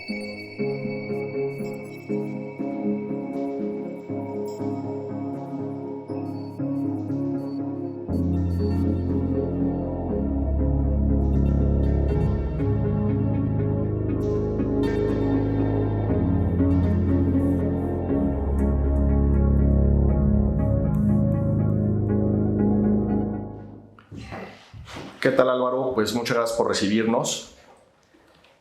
¿Qué tal, Álvaro? Pues muchas gracias por recibirnos.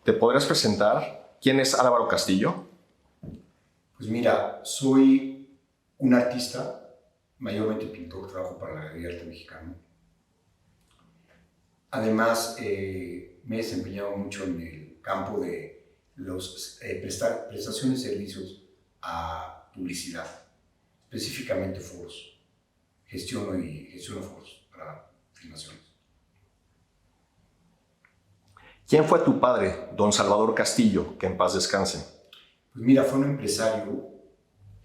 ¿Te podrías presentar? ¿Quién es Álvaro Castillo? Pues mira, soy un artista, mayormente pintor, trabajo para la Galería de Arte Mexicano. Además, me he desempeñado mucho en el campo de los prestaciones de servicios a publicidad, específicamente foros. Gestiono foros para filmaciones. ¿Quién fue tu padre, don Salvador Castillo? Que en paz descanse. Pues mira, fue un empresario,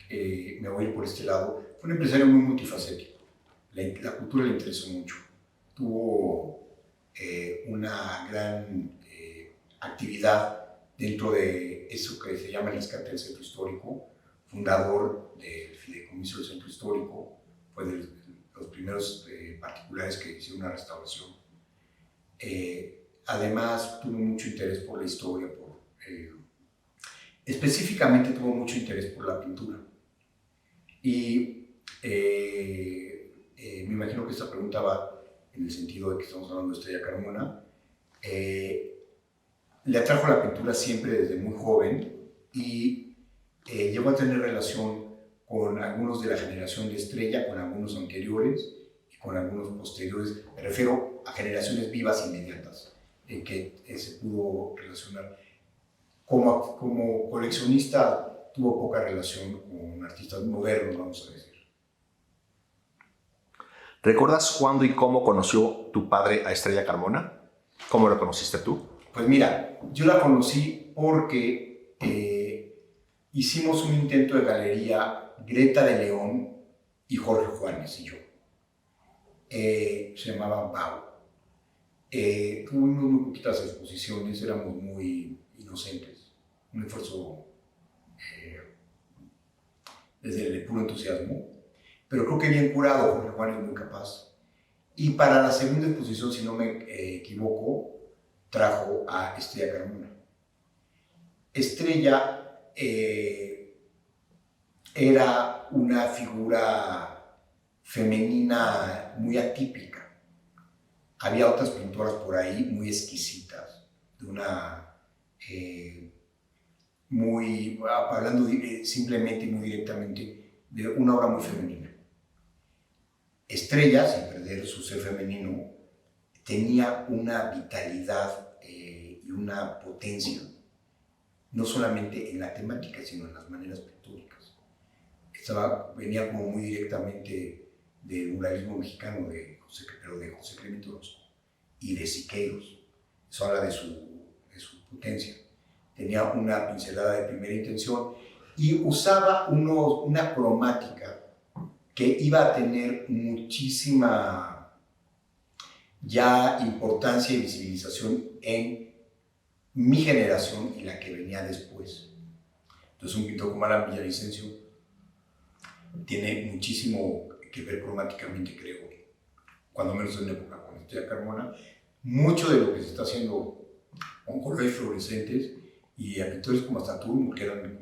me voy a ir por este lado, fue un empresario muy multifacético. La cultura le interesó mucho. Tuvo una gran actividad dentro de eso que se llama el rescate del centro histórico, fundador del fideicomiso del centro histórico, fue de los primeros particulares que hicieron una restauración. Además, tuvo mucho interés por la historia, específicamente tuvo mucho interés por la pintura. Y me imagino que esta pregunta va en el sentido de que estamos hablando de Estrella Carmona. Le atrajo la pintura siempre desde muy joven y llegó a tener relación con algunos de la generación de Estrella, con algunos anteriores y con algunos posteriores. Me refiero a generaciones vivas inmediatas, en que se pudo relacionar. Como coleccionista tuvo poca relación con artistas modernos, vamos a decir. ¿Recuerdas cuándo y cómo conoció tu padre a Estrella Carmona? ¿Cómo la conociste tú? Pues mira, yo la conocí porque hicimos un intento de galería, Greta de León y Jorge Juárez y yo. Se llamaba BAU. Tuvimos muy poquitas exposiciones, éramos muy inocentes, un esfuerzo desde el puro entusiasmo, pero creo que bien curado. Jorge Juárez es muy capaz. Y para la segunda exposición, si no me equivoco, trajo a Estrella Carmona. Estrella era una figura femenina muy atípica. Había otras pintoras por ahí muy exquisitas, de una, hablando simplemente y muy directamente, de una obra muy femenina. Estrella, sin perder su ser femenino, tenía una vitalidad y una potencia, no solamente en la temática, sino en las maneras pictóricas. Venía como muy directamente del muralismo mexicano, pero de José Clemente Orozco y de Siqueiros. Eso habla de su potencia. Tenía una pincelada de primera intención y usaba una cromática que iba a tener muchísima ya importancia y visibilización en mi generación y la que venía después. Entonces, un pintor como Alan Villavicencio tiene muchísimo que ver cromáticamente, creo, cuando menos en la época con Estrella Carmona. Mucho de lo que se está haciendo con colores fluorescentes y a pintores como Saturno, que eran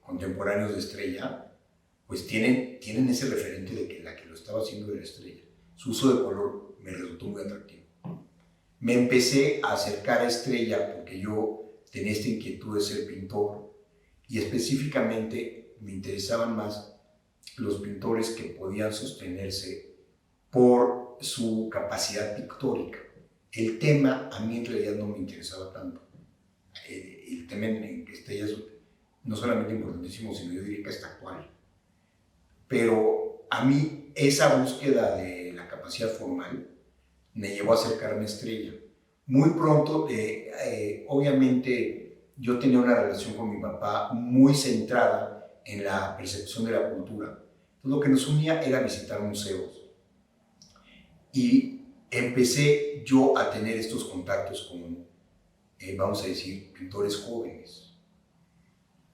contemporáneos de Estrella, pues tienen ese referente de que la que lo estaba haciendo era Estrella. Su uso de color me resultó muy atractivo. Me empecé a acercar a Estrella porque yo tenía esta inquietud de ser pintor y específicamente me interesaban más los pintores que podían sostenerse por su capacidad pictórica. El tema a mí en realidad no me interesaba tanto. El tema en que Estrella es no solamente importantísimo, sino yo diría que hasta actual. Pero a mí esa búsqueda de la capacidad formal me llevó a acercarme a Estrella. Muy pronto, obviamente, yo tenía una relación con mi papá muy centrada en la percepción de la cultura. Entonces, lo que nos unía era visitar museos. Y empecé yo a tener estos contactos con vamos a decir, pintores jóvenes.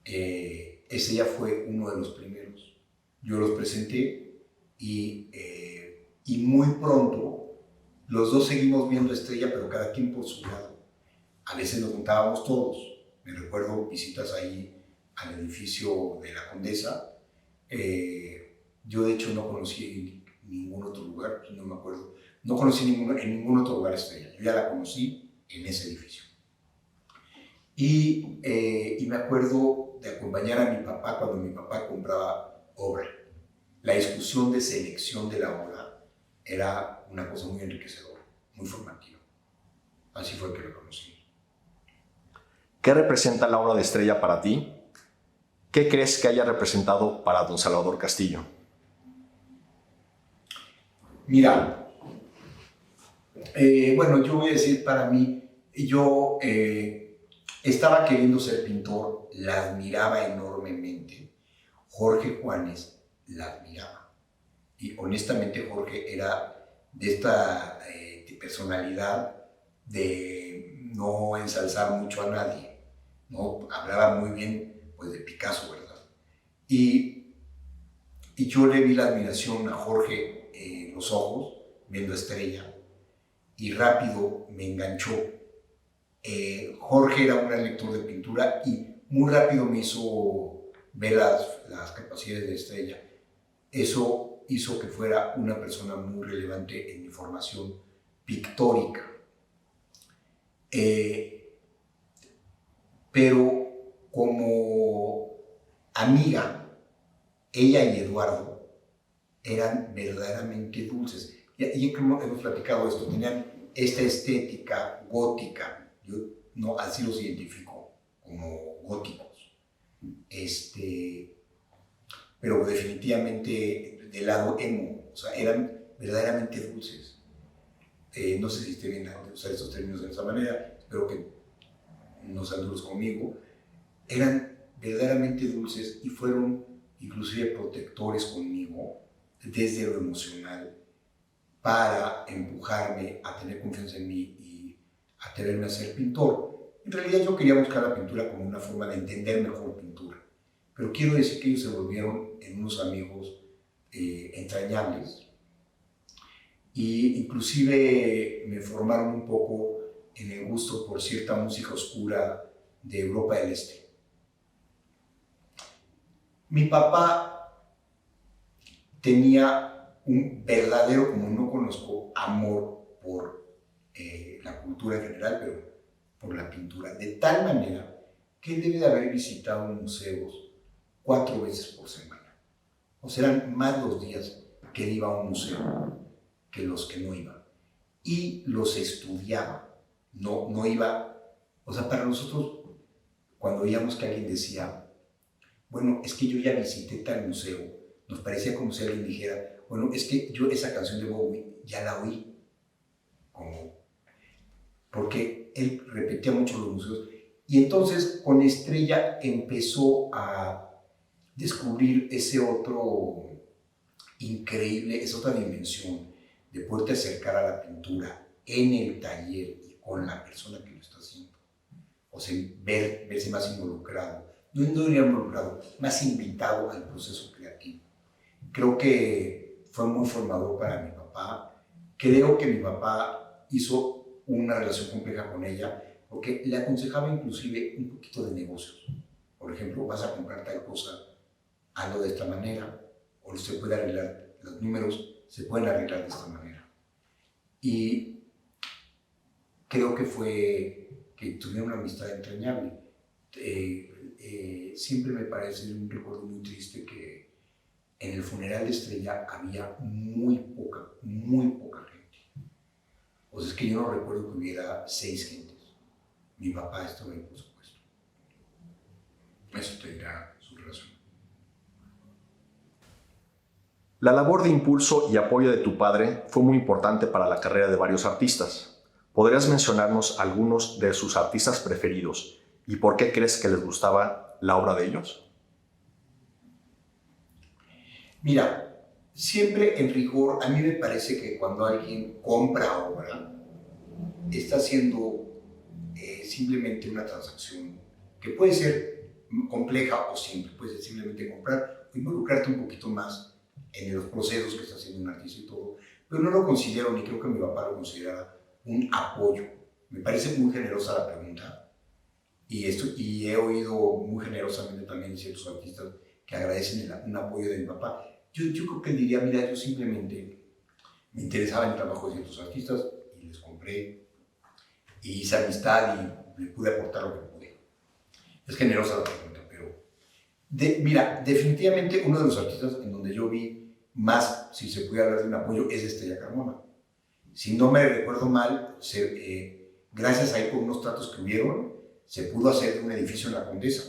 Ese ya fue uno de los primeros. Yo los presenté y muy pronto los dos seguimos viendo Estrella, pero cada quien por su lado. A veces nos juntábamos todos. Me recuerdo visitas ahí al edificio de la Condesa. Yo de hecho no conocí ningún otro lugar, no me acuerdo. No conocí en ningún otro lugar Estrella. Yo ya la conocí en ese edificio. Y me acuerdo de acompañar a mi papá cuando mi papá compraba obra. La discusión de selección de la obra era una cosa muy enriquecedora, muy formativa. Así fue que lo conocí. ¿Qué representa la obra de Estrella para ti? ¿Qué crees que haya representado para don Salvador Castillo? Mira, bueno, yo voy a decir para mí, yo estaba queriendo ser pintor, la admiraba enormemente. Jorge Juanes la admiraba. Y honestamente Jorge era de esta de personalidad de no ensalzar mucho a nadie, ¿no? Hablaba muy bien pues, de Picasso, ¿verdad? Y yo le vi la admiración a Jorge en los ojos, viendo Estrella, y rápido me enganchó. Jorge era un gran lector de pintura y muy rápido me hizo ver las capacidades de Estrella. Eso hizo que fuera una persona muy relevante en mi formación pictórica. Pero como amiga, ella y Eduardo eran verdaderamente dulces. Y hemos platicado esto, tenían esta estética gótica, yo no, así los identifico, como góticos. Pero definitivamente del lado emo, o sea, eran verdaderamente dulces. No sé si esté bien usar estos términos de esa manera, espero que no sean duros conmigo. Eran verdaderamente dulces y fueron inclusive protectores conmigo desde lo emocional para empujarme a tener confianza en mí y atreverme a ser pintor. En realidad yo quería buscar la pintura como una forma de entender mejor pintura, pero quiero decir que ellos se volvieron en unos amigos entrañables y inclusive me formaron un poco en el gusto por cierta música oscura de Europa del Este. Mi papá tenía un verdadero, como no conozco, amor por la cultura en general, pero por la pintura, de tal manera que él debe de haber visitado museos 4 veces por semana. O sea, eran más los días que él iba a un museo que los que no iba. Y los estudiaba, no iba, o sea, para nosotros, cuando oíamos que alguien decía, bueno, es que yo ya visité tal museo, nos parecía como si alguien dijera, bueno, es que yo esa canción de Bowie ya la oí, porque él repetía mucho los museos. Y entonces con Estrella empezó a descubrir ese otro increíble, esa otra dimensión de poderte acercar a la pintura en el taller y con la persona que lo está haciendo. O sea, verse más involucrado, no diría involucrado, más invitado al proceso creativo. Creo que fue muy formador para mi papá. Creo que mi papá hizo una relación compleja con ella porque le aconsejaba inclusive un poquito de negocios. Por ejemplo, vas a comprar tal cosa, hazlo de esta manera, o se puede arreglar, los números se pueden arreglar de esta manera. Y creo que tuvieron una amistad entrañable. Siempre me parece un recuerdo muy triste que en el funeral de Estrella había muy poca gente. O sea, es que yo no recuerdo que hubiera 6 gentes. Mi papá estaba ahí, por supuesto. Eso tendrá su razón. La labor de impulso y apoyo de tu padre fue muy importante para la carrera de varios artistas. ¿Podrías mencionarnos algunos de sus artistas preferidos y por qué crees que les gustaba la obra de ellos? Mira, siempre en rigor, a mí me parece que cuando alguien compra obra, está haciendo simplemente una transacción que puede ser compleja o simple, puede ser simplemente comprar o involucrarte un poquito más en los procesos que está haciendo un artista y todo, pero no lo considero, ni creo que mi papá lo considera un apoyo. Me parece muy generosa la pregunta y he oído muy generosamente también de ciertos artistas que agradecen un apoyo de mi papá. Yo creo que él diría, mira, yo simplemente me interesaba en el trabajo de ciertos artistas y les compré y hice amistad y le pude aportar lo que pude. Es generosa la pregunta, pero mira, definitivamente uno de los artistas en donde yo vi más, si se puede hablar de un apoyo, es Estrella Carmona. Si no me recuerdo mal, gracias a él por unos tratos que hubieron, se pudo hacer un edificio en la Condesa.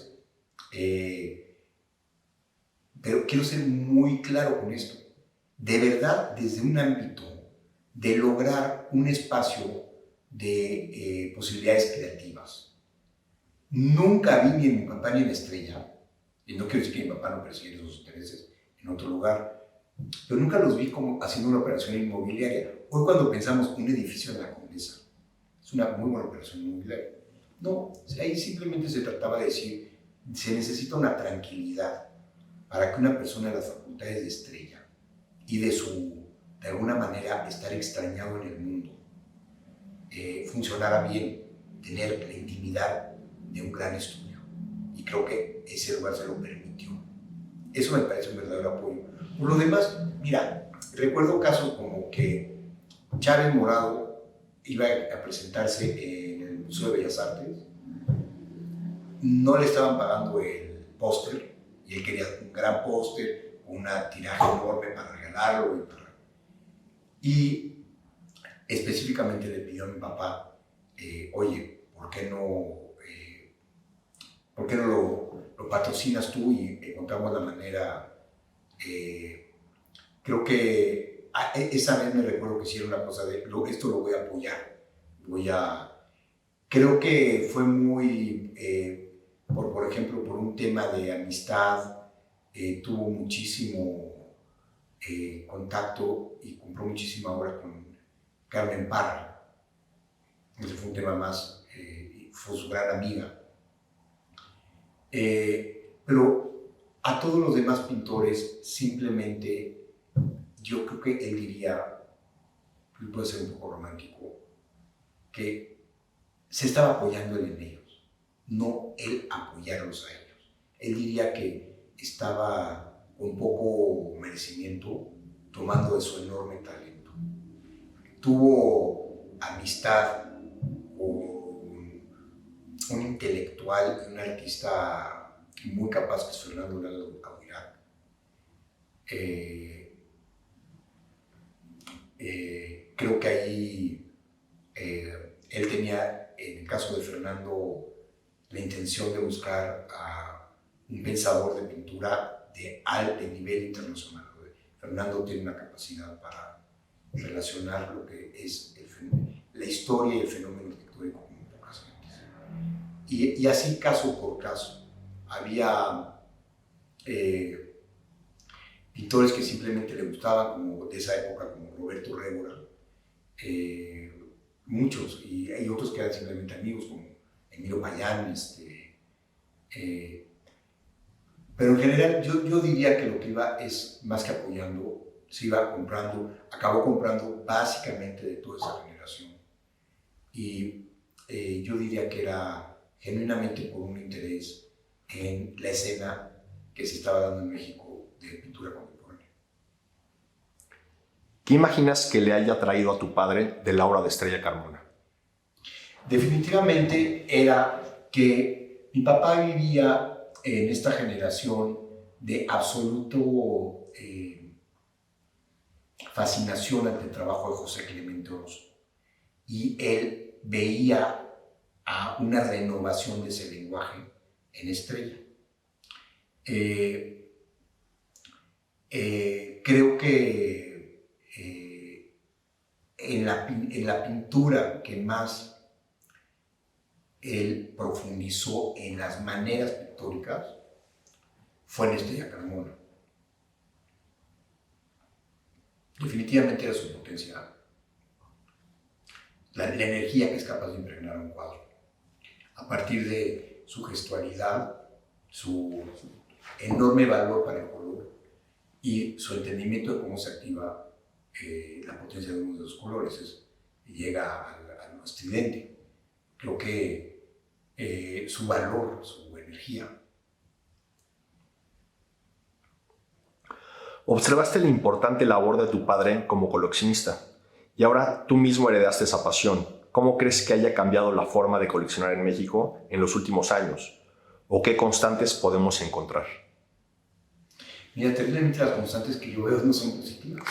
Pero quiero ser muy claro con esto. De verdad, desde un ámbito de lograr un espacio de posibilidades creativas, nunca vi ni en mi papá ni en Estrella, y no quiero decir que mi papá no persiguiera sus intereses en otro lugar, pero nunca los vi como haciendo una operación inmobiliaria. Hoy cuando pensamos un edificio en la Condesa, es una muy buena operación inmobiliaria. No, ahí simplemente se trataba de decir, se necesita una tranquilidad para que una persona de las facultades de Estrella y de alguna manera, estar extrañado en el mundo, funcionara bien, tener la intimidad de un gran estudio. Y creo que ese lugar se lo permitió. Eso me parece un verdadero apoyo. Por lo demás, mira, recuerdo casos como que Chávez Morado iba a presentarse en el Museo de Bellas Artes, no le estaban pagando el póster y él quería un gran póster, una tiraje enorme para regalarlo y específicamente le pidió a mi papá, oye, ¿por qué no lo patrocinas tú y encontramos la manera? Creo que esa vez me recuerdo que hicieron una cosa de, esto lo voy a apoyar, creo que fue muy, por ejemplo, por un tema de amistad, tuvo muchísimo contacto y compró muchísima obra con Carmen Parra. Ese fue un tema más, fue su gran amiga. Pero a todos los demás pintores simplemente yo creo que él diría, puede ser un poco romántico, que se estaba apoyando él en ellos, no él apoyarlos a ellos. Él diría que estaba con poco merecimiento tomando de su enorme talento. Tuvo amistad con un intelectual y un artista muy capaz que es Fernando Lalo Aguirre. Creo que ahí él tenía, en el caso de Fernando, la intención de buscar a un pensador de pintura de nivel internacional. Fernando tiene una capacidad para relacionar lo que es la historia y el fenómeno arquitectónico como pocas gentes. Y así caso por caso. Había pintores que simplemente le gustaban, como de esa época, como Roberto Rébora, muchos, y hay otros que eran simplemente amigos, como Emilio Payán, pero en general yo diría que lo que iba es más que apoyando, se iba comprando, acabó comprando básicamente de toda esa generación. Y yo diría que era genuinamente por un interés en la escena que se estaba dando en México de pintura contemporánea. ¿Qué imaginas que le haya traído a tu padre de la obra de Estrella Carmona? Definitivamente era que mi papá vivía en esta generación de absoluto fascinación ante el trabajo de José Clemente Orozco. Y él veía a una renovación de ese lenguaje en Estrella. Creo que en la pintura que más él profundizó en las maneras pictóricas fue en Estrella Carmona. Definitivamente era su potencia, la energía que es capaz de impregnar un cuadro. a partir de su gestualidad, su enorme valor para el color y su entendimiento de cómo se activa la potencia de uno de los colores. Llega al estridente. Creo que su valor, su energía. Observaste la importante labor de tu padre como coleccionista y ahora tú mismo heredaste esa pasión. ¿Cómo crees que haya cambiado la forma de coleccionar en México en los últimos años? ¿O qué constantes podemos encontrar? Mira, terriblemente las constantes que yo veo no son positivas.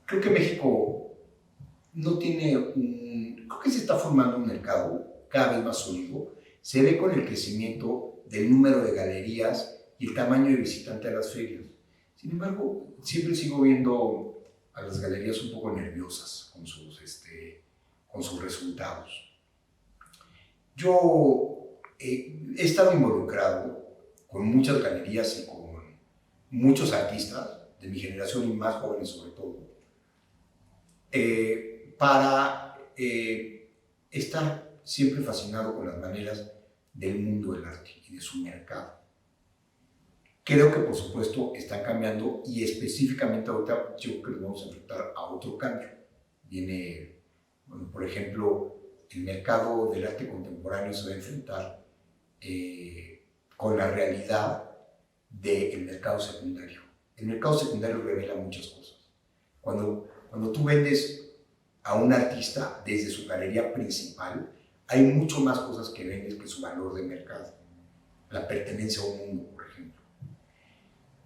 Creo que México no tiene creo que se está formando un mercado cada vez más sólido. Se ve con el crecimiento del número de galerías y el tamaño de visitante a las ferias. Sin embargo, siempre sigo viendo a las galerías un poco nerviosas con sus resultados. Yo he estado involucrado con muchas galerías y con muchos artistas de mi generación y más jóvenes sobre todo, para estar siempre fascinado con las maneras del mundo del arte y de su mercado. Creo que por supuesto están cambiando y específicamente ahorita yo creo que nos vamos a enfrentar a otro cambio. Viene, bueno, por ejemplo, el mercado del arte contemporáneo se va a enfrentar con la realidad del mercado secundario. El mercado secundario revela muchas cosas. Cuando tú vendes a un artista desde su galería principal, hay mucho más cosas que vendes que su valor de mercado. La pertenencia a un mundo, por ejemplo.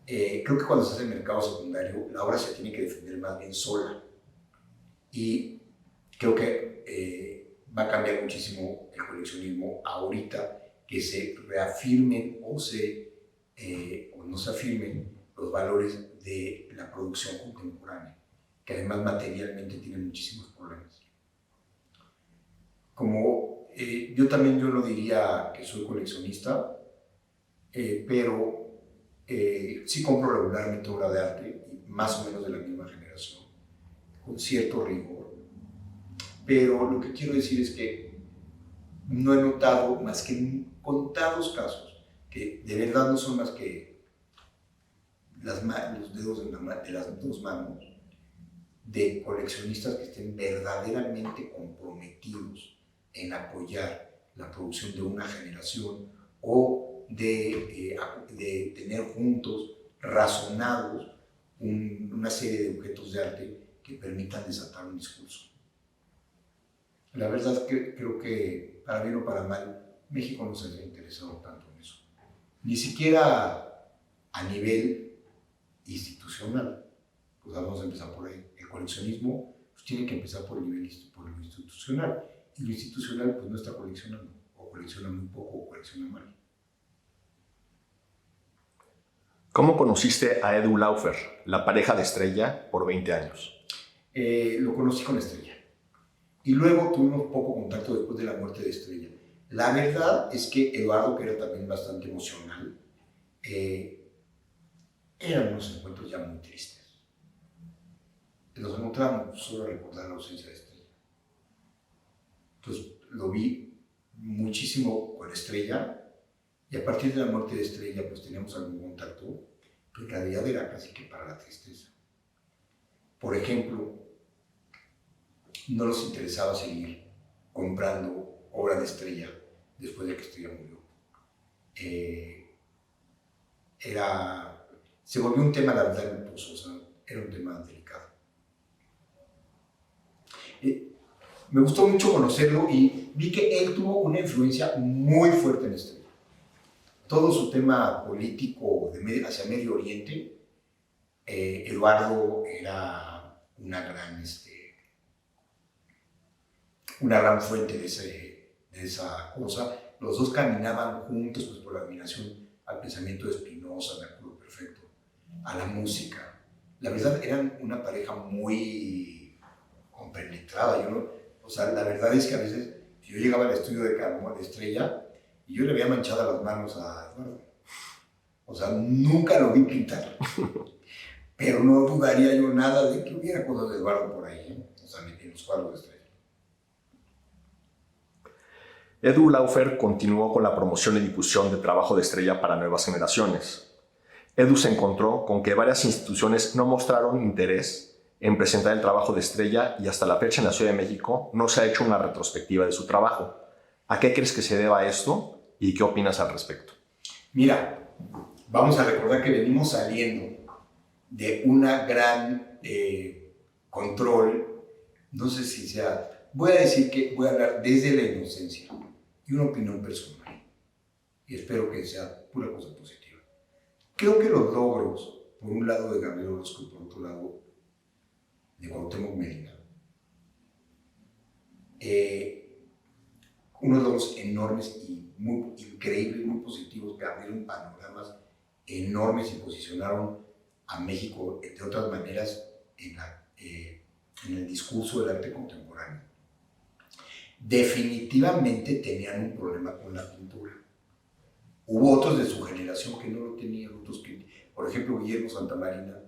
Creo que cuando se hace el mercado secundario, la obra se tiene que defender más bien sola. Y creo que va a cambiar muchísimo el coleccionismo ahorita que se reafirmen o no se afirmen los valores de la producción contemporánea, que además materialmente tiene muchísimos problemas. Como yo no diría que soy coleccionista, pero sí compro regularmente obra de arte, más o menos de la misma generación, con cierto rigor. Pero lo que quiero decir es que no he notado más que en contados casos, que de verdad no son más que los dedos de las dos manos, de coleccionistas que estén verdaderamente comprometidos en apoyar la producción de una generación o de tener juntos, razonados, una serie de objetos de arte que permitan desatar un discurso. La verdad es que creo que, para bien o para mal, México no se ha interesado tanto en eso. Ni siquiera a nivel institucional. Pues vamos a empezar por ahí. El coleccionismo pues, tiene que empezar por lo institucional. Y lo institucional pues no está coleccionando. O colecciona muy poco o colecciona mal. ¿Cómo conociste a Edu Laufer, la pareja de Estrella, por 20 años? Lo conocí con Estrella. Y luego tuvimos poco contacto después de la muerte de Estrella. La verdad es que Eduardo, que era también bastante emocional, eran unos encuentros ya muy tristes. Nos encontramos solo a recordar la ausencia de Estrella. Entonces lo vi muchísimo con Estrella y a partir de la muerte de Estrella pues teníamos algún contacto, pero en realidad era casi que para la tristeza. Por ejemplo, no nos interesaba seguir comprando obra de Estrella después de que Estrella murió. Se volvió un tema, la verdad, lujoso, o sea, era un tema delicado. Me gustó mucho conocerlo y vi que él tuvo una influencia muy fuerte en Estrella. Todo su tema político hacia Medio Oriente, Eduardo era una gran fuente de esa cosa. Los dos caminaban juntos pues, por la admiración al pensamiento de Spinoza, de Acuerdo Perfecto, a la música. La verdad, eran una pareja muy compenetrada. La verdad es que a veces yo llegaba al estudio de Estrella y yo le había manchado las manos a Eduardo. O sea, nunca lo vi pintar. Pero no dudaría yo nada de que hubiera cosas de Eduardo por ahí, en los cuadros de Estrella. Edu Laufer continuó con la promoción y difusión de trabajo de Estrella para nuevas generaciones. Edu se encontró con que varias instituciones no mostraron interés en presentar el trabajo de Estrella y hasta la fecha en la Ciudad de México no se ha hecho una retrospectiva de su trabajo. ¿A qué crees que se deba esto y qué opinas al respecto? Mira, vamos a recordar que venimos saliendo de una gran control, no sé si sea, voy a hablar desde la inocencia y una opinión personal, y espero que sea pura cosa positiva. Creo que los logros, por un lado de Gabriel Orozco y por otro lado de Cuauhtémoc Medina, unos logros enormes y muy increíbles, muy positivos, que abrieron panoramas enormes y posicionaron a México de otras maneras en el discurso del arte contemporáneo. Definitivamente tenían un problema con la pintura. Hubo otros de su generación que no lo tenían, otros que, por ejemplo, Guillermo Santamarina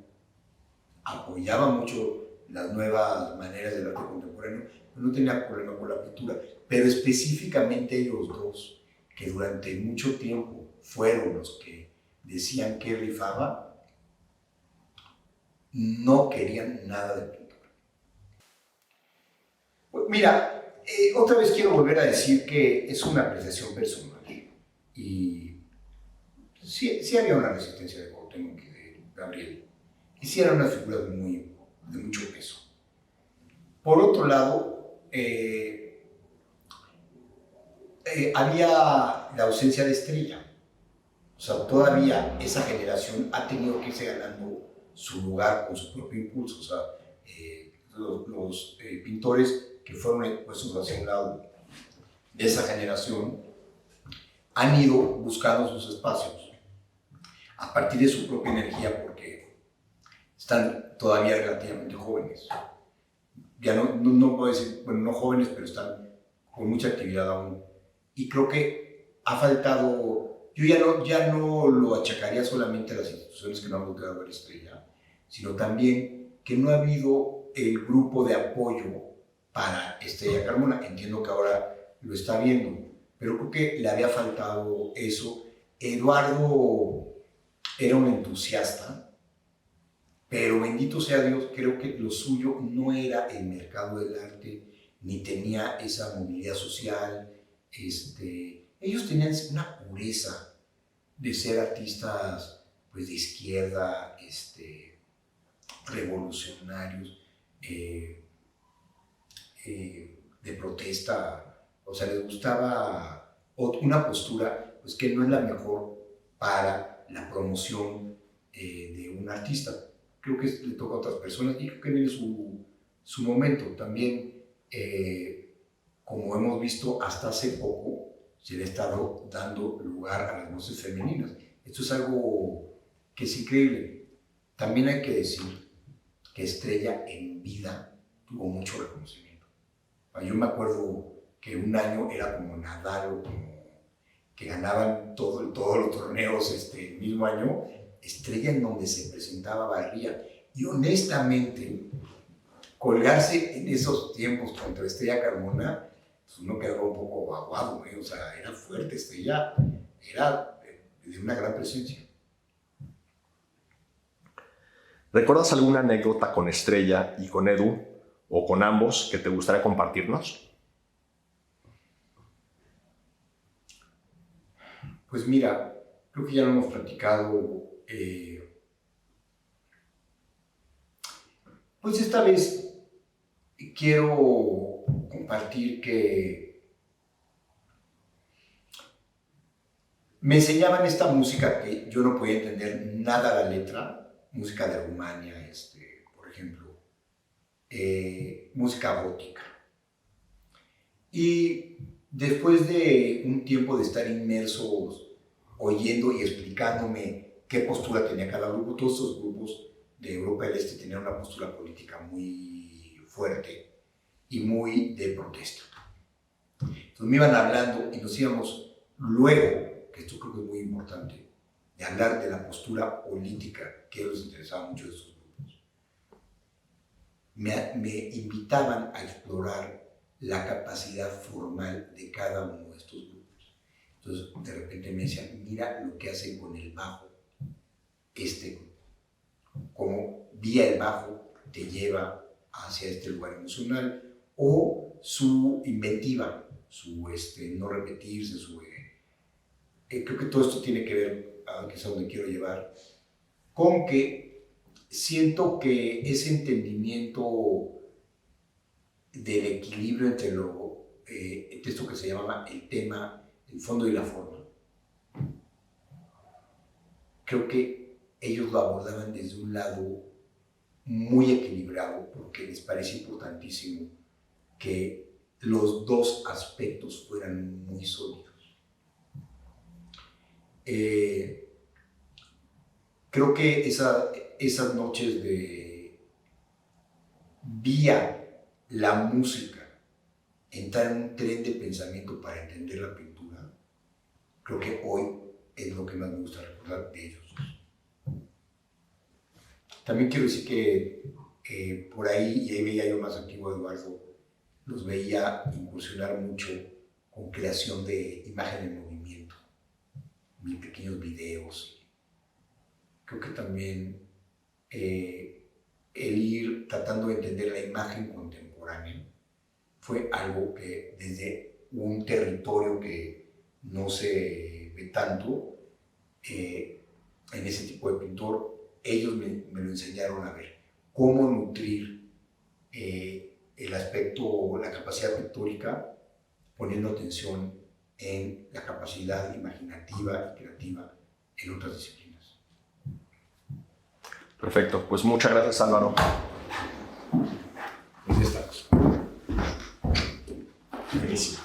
apoyaba mucho las nuevas maneras del arte contemporáneo, pero no tenía problema con la pintura. Pero específicamente ellos dos, que durante mucho tiempo fueron los que decían que rifaba, no querían nada de pintura. Pues mira, otra vez quiero volver a decir que es una apreciación personal. Y sí había una resistencia de Cuauhtémoc y de Gabriel. Y sí eran unas figuras de mucho peso. Por otro lado, había la ausencia de Estrella. O sea, todavía esa generación ha tenido que irse ganando su lugar con su propio impulso. O sea, los pintores que fueron puestos hacia un lado de esa generación han ido buscando sus espacios a partir de su propia energía, porque están todavía relativamente jóvenes. Ya no puedo decir, bueno, no jóvenes, pero están con mucha actividad aún. Y creo que ha faltado, yo ya no lo achacaría solamente a las instituciones que no han logrado ver Estrella, sino también que no ha habido el grupo de apoyo para Estrella Carmona. Entiendo que ahora lo está viendo, pero creo que le había faltado eso. Eduardo era un entusiasta, pero bendito sea Dios, creo que lo suyo no era el mercado del arte, ni tenía esa movilidad social. Ellos tenían una pureza de ser artistas pues, de izquierda, revolucionarios, de protesta. O sea, les gustaba una postura pues, que no es la mejor para la promoción de un artista. Creo que le toca a otras personas y creo que viene su momento. También, como hemos visto hasta hace poco, se le ha estado dando lugar a las voces femeninas. Esto es algo que es increíble. También hay que decir que Estrella en vida tuvo mucho reconocimiento. Yo me acuerdo que un año era como Nadal o como que ganaban todos los torneos el mismo año. Estrella en donde se presentaba barría. Y honestamente, colgarse en esos tiempos contra Estrella Carmona, pues uno quedaba un poco aguado, ¿eh? O sea, era fuerte. Estrella era de una gran presencia. ¿Recuerdas alguna anécdota con Estrella y con Edu, o con ambos, que te gustaría compartirnos? Pues mira, creo que ya lo hemos platicado. Pues esta vez quiero compartir que me enseñaban esta música que yo no podía entender nada la letra, música de Rumania, por ejemplo, música gótica. Y después de un tiempo de estar inmersos, oyendo y explicándome qué postura tenía cada grupo, todos estos grupos de Europa del Este tenían una postura política muy fuerte y muy de protesta. Entonces me iban hablando y nos íbamos luego, que esto creo que es muy importante, de hablar de la postura política que a ellos les interesaba mucho de esos grupos. Me invitaban a explorar la capacidad formal de cada uno de estos grupos. Entonces, de repente me decían, mira lo que hacen con el bajo este grupo, como vía el bajo te lleva hacia este lugar emocional, o su inventiva, su no repetirse, creo que todo esto tiene que ver, que es a donde quiero llevar, con que siento que ese entendimiento del equilibrio entre esto que se llamaba el tema, el fondo y la forma, creo que ellos lo abordaban desde un lado muy equilibrado, porque les parece importantísimo que los dos aspectos fueran muy sólidos. Creo que esas noches vía la música, entrar en un tren de pensamiento para entender la pintura, creo que hoy es lo que más me gusta recordar de ellos. También quiero decir que por ahí, y ahí veía yo más activo a Eduardo, los veía incursionar mucho con creación de imagen en movimiento, mis pequeños videos. Creo que también el ir tratando de entender la imagen contemporánea fue algo que desde un territorio que no se ve tanto en ese tipo de pintor, ellos me lo enseñaron a ver, cómo nutrir el aspecto, la capacidad pictórica, poniendo atención en la capacidad imaginativa y creativa en otras disciplinas. Perfecto, pues muchas gracias, Álvaro. Pues ya estamos. Buenísimo.